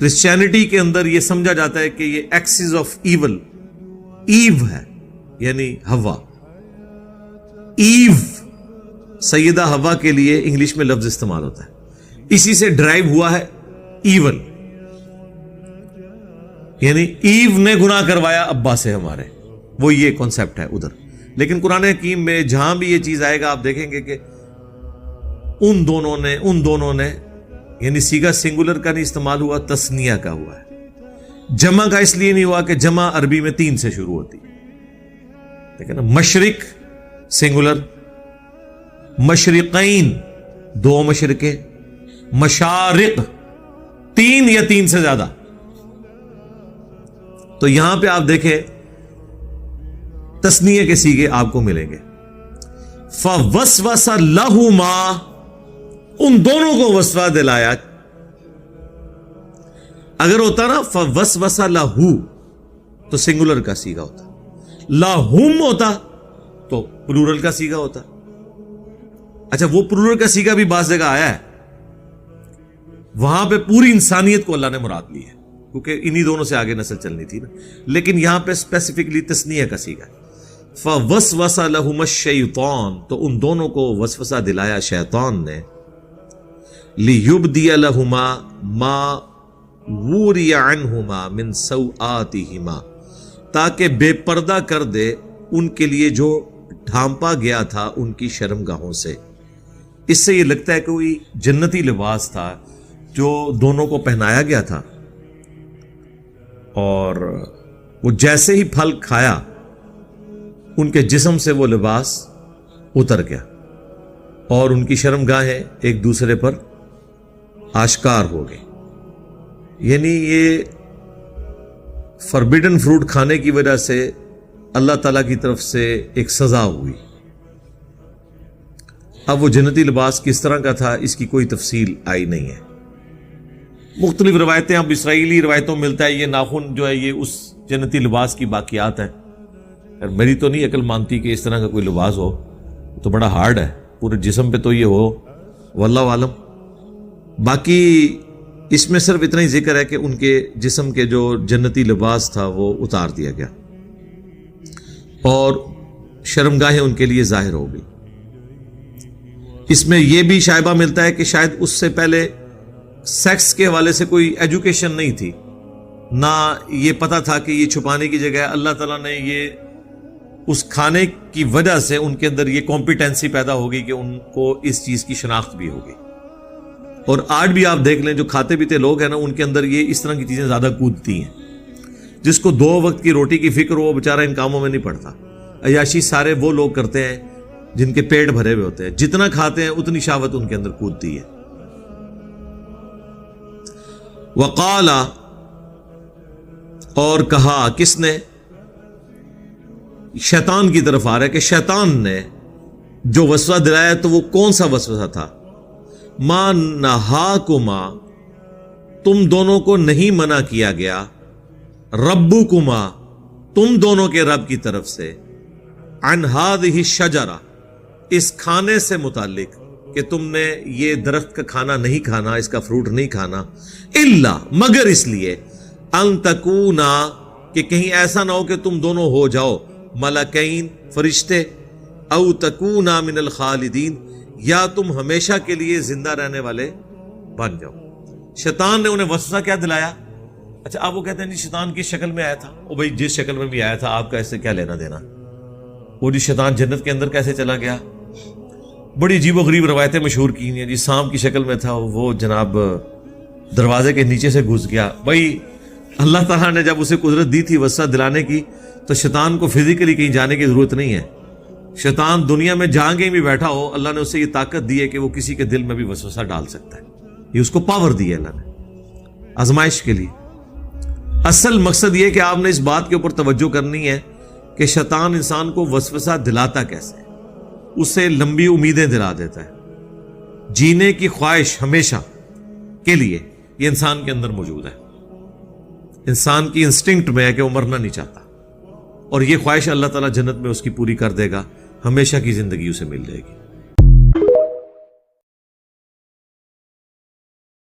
Christianity کے اندر یہ سمجھا جاتا ہے کہ یہ ایکسس آف ایول ایو ہے، یعنی ہوا. ایو سیدہ ہوا کے لیے انگلش میں لفظ استعمال ہوتا ہے، اسی سے ڈرائیو ہوا ہے ایول، یعنی ایو نے گناہ کروایا ابا سے ہمارے، وہ یہ کانسیپٹ ہے ادھر. لیکن قرآن حکیم میں جہاں بھی یہ چیز آئے گا آپ دیکھیں گے کہ ان دونوں نے یعنی سیگا سنگولر کا نہیں استعمال ہوا، تسنیہ کا ہوا ہے. جمع کا اس لیے نہیں ہوا کہ جمع عربی میں 3 سے شروع ہوتی ہے، لیکن مشرق سنگولر، مشرقین 2 مشرقیں، مشارق 3 یا 3 سے زیادہ. تو یہاں پہ آپ دیکھیں تسنیہ کے سیغے آپ کو ملیں گے. فَوَسْوَسَ لَهُمَا، ان دونوں کو وسوسہ دلایا. اگر ہوتا نا فَوَسْوَسَ لَهُ تو سنگولر کا سیغہ ہوتا، لَهُمْ ہوتا تو پلورل کا سیغہ ہوتا. اچھا وہ پلورل کا سیغہ بھی بعض جگہ آیا ہے، وہاں پہ پوری انسانیت کو اللہ نے مراد لی ہے کیونکہ انہی دونوں سے آگے نسل چلنی تھی نا. لیکن یہاں پہ اسپیسیفکلی تسنیہ کا سیغہ ہے. فَوَسْوَسَ لَهُمَ الشَّيْطَانُ، تو ان دونوں کو وسوسہ دلایا شیطان نے. لِيُبْدِيَ لَهُمَا مَا وُرِيَ عَنْهُمَا مِنْ سَوْآتِهِمَا، تاکہ بے پردہ کر دے ان کے لیے جو ڈھانپا گیا تھا ان کی شرمگاہوں سے. اس سے یہ لگتا ہے کہ کوئی جنتی لباس تھا جو دونوں کو پہنایا گیا تھا، اور وہ جیسے ہی پھل کھایا ان کے جسم سے وہ لباس اتر گیا اور ان کی شرمگاہیں ایک دوسرے پر آشکار ہو گئی. یعنی یہ فربیڈن فروٹ کھانے کی وجہ سے اللہ تعالیٰ کی طرف سے ایک سزا ہوئی. اب وہ جنتی لباس کس طرح کا تھا اس کی کوئی تفصیل آئی نہیں ہے. مختلف روایتیں، اب اسرائیلی روایتوں میں ملتا ہے یہ ناخن جو ہے یہ اس جنتی لباس کی باقیات ہیں. میری تو نہیں عقل مانتی کہ اس طرح کا کوئی لباس ہو، تو بڑا ہارڈ ہے، پورے جسم پہ تو یہ ہو، واللہ عالم. باقی اس میں صرف اتنا ہی ذکر ہے کہ ان کے جسم کے جو جنتی لباس تھا وہ اتار دیا گیا اور شرمگاہیں ان کے لیے ظاہر ہو گئی. اس میں یہ بھی شائبہ ملتا ہے کہ شاید اس سے پہلے سیکس کے حوالے سے کوئی ایجوکیشن نہیں تھی، نہ یہ پتا تھا کہ یہ چھپانے کی جگہ ہے. اللہ تعالیٰ نے یہ اس کھانے کی وجہ سے ان کے اندر یہ کمپیٹنسی پیدا ہوگی کہ ان کو اس چیز کی شناخت بھی ہوگی. اور آج بھی آپ دیکھ لیں جو کھاتے پیتے لوگ ہیں نا ان کے اندر یہ اس طرح کی چیزیں زیادہ کودتی ہیں. جس کو 2 وقت کی روٹی کی فکر ہو وہ بیچارہ ان کاموں میں نہیں پڑتا. عیاشی سارے وہ لوگ کرتے ہیں جن کے پیٹ بھرے ہوئے ہوتے ہیں، جتنا کھاتے ہیں اتنی شہوت ان کے اندر کودتی ہے. وقال، اور کہا، کس نے؟ شیطان کی طرف آ رہا ہے کہ شیطان نے جو وسوسہ دلایا تو وہ کون سا وسوسہ تھا؟ ما نہاکما، تم دونوں کو نہیں منع کیا گیا، ربکما، تم دونوں کے رب کی طرف سے، عن ہذہ الشجرہ، اس کھانے سے متعلق کہ تم نے یہ درخت کا کھانا نہیں کھانا، اس کا فروٹ نہیں کھانا، الا، مگر اس لیے، ان تکونا، کہ کہیں ایسا نہ ہو کہ تم دونوں ہو جاؤ ملکین، فرشتے، او تکونا من الخالدین، یا تم ہمیشہ کے لیے زندہ رہنے والے بن جاؤ. شیطان نے انہیں وسوسہ کیا دلایا؟ اچھا آپ وہ کہتے ہیں جی شیطان کس شکل میں آیا تھا؟ او بھائی جس شکل میں بھی آیا تھا آپ کا اس سے کیا لینا دینا؟ وہ جی شیطان جنت کے اندر کیسے چلا گیا؟ بڑی عجیب و غریب روایتیں مشہور کی ہیں جی سانپ کی شکل میں تھا، وہ جناب دروازے کے نیچے سے گھس گیا. بھائی اللہ تعالیٰ نے جب اسے قدرت دی تھی وسوسہ دلانے کی تو شیطان کو فزیکلی کہیں جانے کی ضرورت نہیں ہے. شیطان دنیا میں جہاں کہیں بھی بیٹھا ہو اللہ نے اسے یہ طاقت دی ہے کہ وہ کسی کے دل میں بھی وسوسہ ڈال سکتا ہے. یہ اس کو پاور دی ہے اللہ نے آزمائش کے لیے. اصل مقصد یہ کہ آپ نے اس بات کے اوپر توجہ کرنی ہے کہ شیطان انسان کو وسوسہ دلاتا کیسے ہے. اسے لمبی امیدیں دلا دیتا ہے، جینے کی خواہش ہمیشہ کے لیے یہ انسان کے اندر موجود ہے. انسان کی انسٹنکٹ میں ہے کہ وہ مرنا نہیں چاہتا، اور یہ خواہش اللہ تعالیٰ جنت میں اس کی پوری کر دے گا، ہمیشہ کی زندگی اسے مل جائے گی.